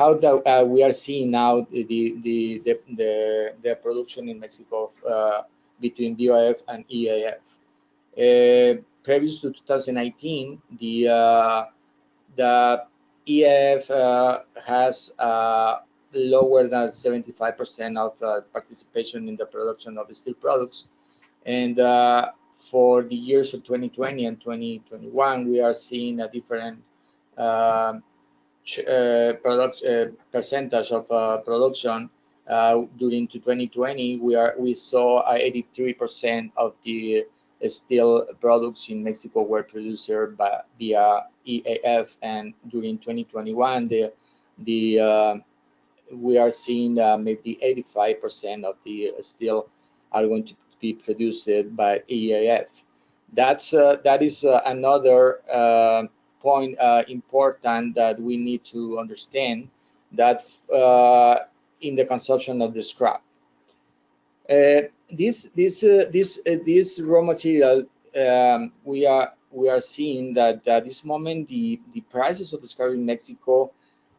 how we are seeing now the production in Mexico between DOF and EAF. Previous to 2019, the EAF has lower than 75% of participation in the production of the steel products, and for the years of 2020 and 2021, we are seeing a different percentage of production. During 2020, we saw 83% of the steel products in Mexico were produced via EAF, and during 2021, we are seeing maybe 85% of the steel are going to be produced by EAF. That is another point important that we need to understand, that in the consumption of the scrap. This raw material, we are seeing that at this moment the prices of the scrap in Mexico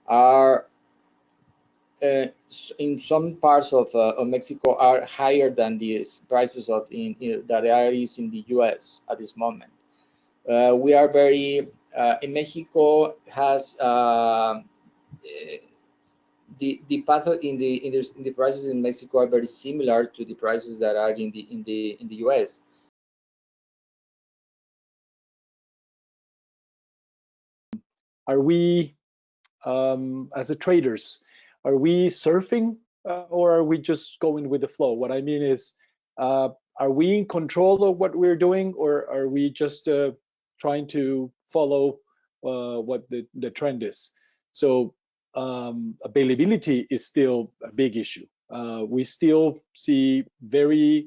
are in some parts of Mexico are higher than the prices of that are in the US at this moment. We are very in Mexico has the path in the prices in Mexico are very similar to the prices that are in the US. Are we as a traders, are we surfing or are we just going with the flow? What I mean is, are we in control of what we're doing, or are we just trying to follow what the trend is? So availability is still a big issue. We still see a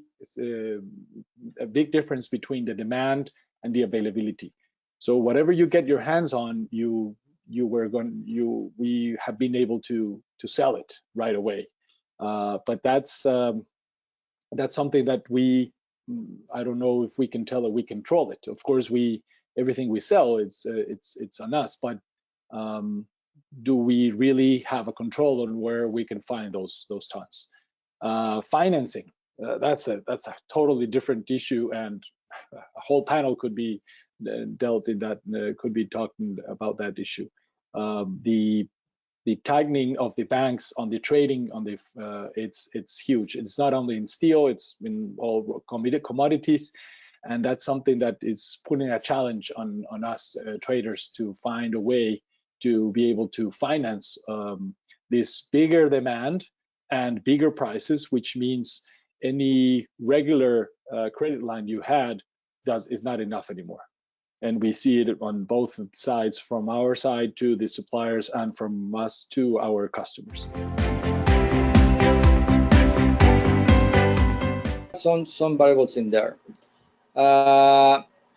big difference between the demand and the availability. So whatever you get your hands on, we have been able to sell it right away. But that's something that I don't know if we can tell that we control it. Of course, everything we sell, it's on us, but do we really have a control on where we can find those tons? Financing, that's a totally different issue, and a whole panel could be dealt in that, could be talking about that issue. The tightening of the banks on the trading on the it's huge. It's not only in steel, it's in all commodities, and that's something that is putting a challenge on us traders to find a way to be able to finance this bigger demand and bigger prices, which means any regular credit line you had is not enough anymore. And we see it on both sides, from our side to the suppliers and from us to our customers. Some variables in there.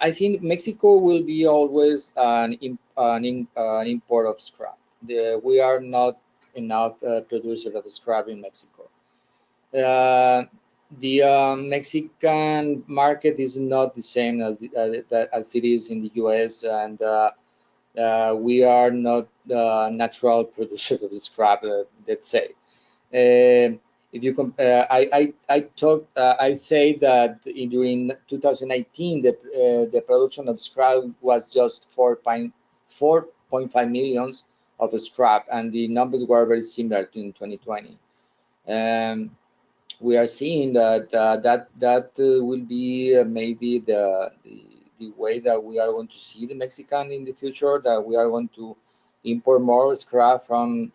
I think Mexico will be always an import of scrap. We are not enough producer of scrap in Mexico. The Mexican market is not the same as it is in the US, and we are not natural producers of scrap, let's say. If you compare, I say that during 2019 the production of scrap was just 4.5 millions of scrap, and the numbers were very similar to in 2020. We are seeing that that will be maybe the way that we are going to see the Mexican in the future, that we are going to import more scrap from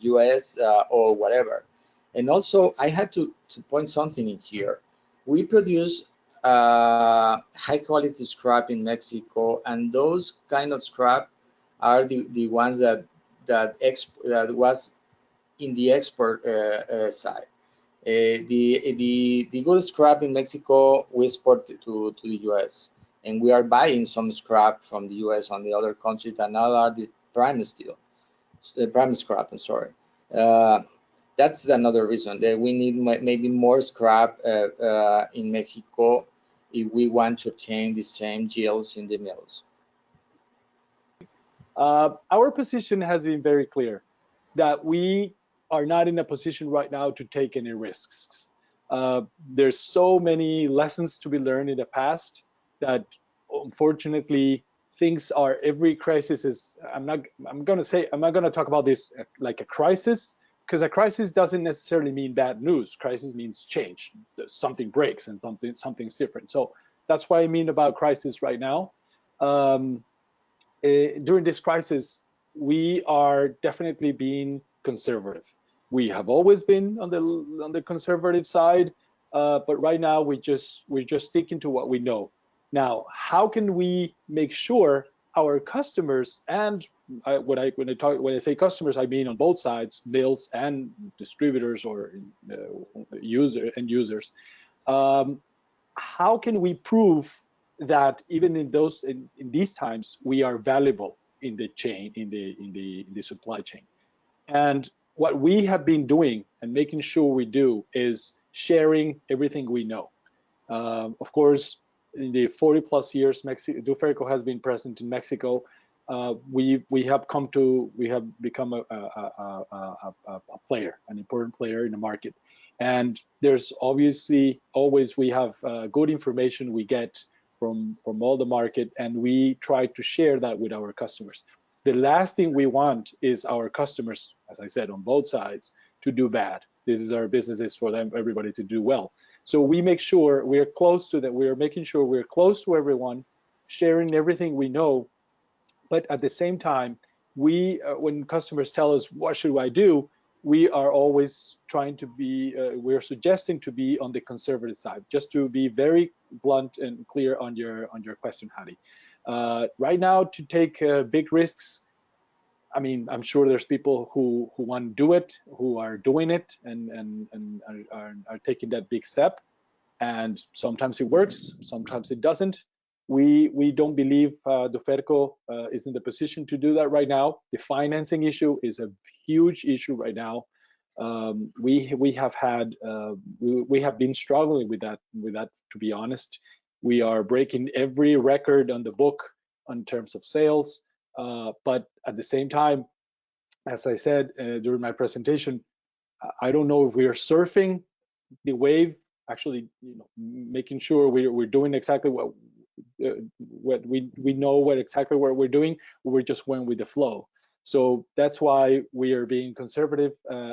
US or whatever. And also I had to point something in here. We produce high quality scrap in Mexico, and those kind of scrap are the ones that was in the export side. The good scrap in Mexico we export to the US, and we are buying some scrap from the US on the other countries that now are the prime steel, the prime scrap. I'm sorry. That's another reason that we need maybe more scrap in Mexico if we want to obtain the same yields in the mills. Our position has been very clear. that we are not in a position right now to take any risks. There's so many lessons to be learned in the past that unfortunately things are, every crisis is, I'm not going to talk about this like a crisis, because a crisis doesn't necessarily mean bad news. Crisis means change. Something breaks and something's different. So that's what I mean about crisis right now. Um, During this crisis, we are definitely being conservative. We have always been on the conservative side, but right now we're just sticking to what we know. Now, how can we make sure our customers, and when I say customers, I mean on both sides, mills and distributors or users. Um, how can we prove that even in these times we are valuable in the chain, in the supply chain? And what we have been doing and making sure we do is sharing everything we know. Of course, in the 40 plus years Duferco has been present in Mexico, we have become a player, an important player in the market. And there's obviously always, we have good information we get from all the market, and we try to share that with our customers. The last thing we want is our customers, as I said, on both sides, to do bad. This is our business, is for them, everybody to do well. So we make sure we're close to that. We're making sure we're close to everyone, sharing everything we know. But at the same time, when customers tell us, what should I do? We are always trying to be, we're suggesting to be on the conservative side, just to be very blunt and clear on your question, Hadi. Right now, to take big risks, I mean, I'm sure there's people who want to do it, who are doing it, and are taking that big step. And sometimes it works, sometimes it doesn't. We don't believe Duferco is in the position to do that right now. The financing issue is a huge issue right now. We have had we have been struggling with that. To be honest, we are breaking every record on the book in terms of sales. But at the same time, as I said during my presentation, I don't know if we are surfing the wave, actually, making sure we're doing exactly what we know what exactly what we're doing. We're just going with the flow. So that's why we are being conservative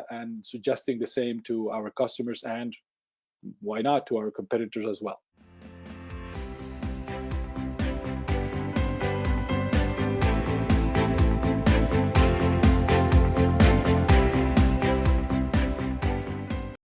and suggesting the same to our customers, and why not to our competitors as well.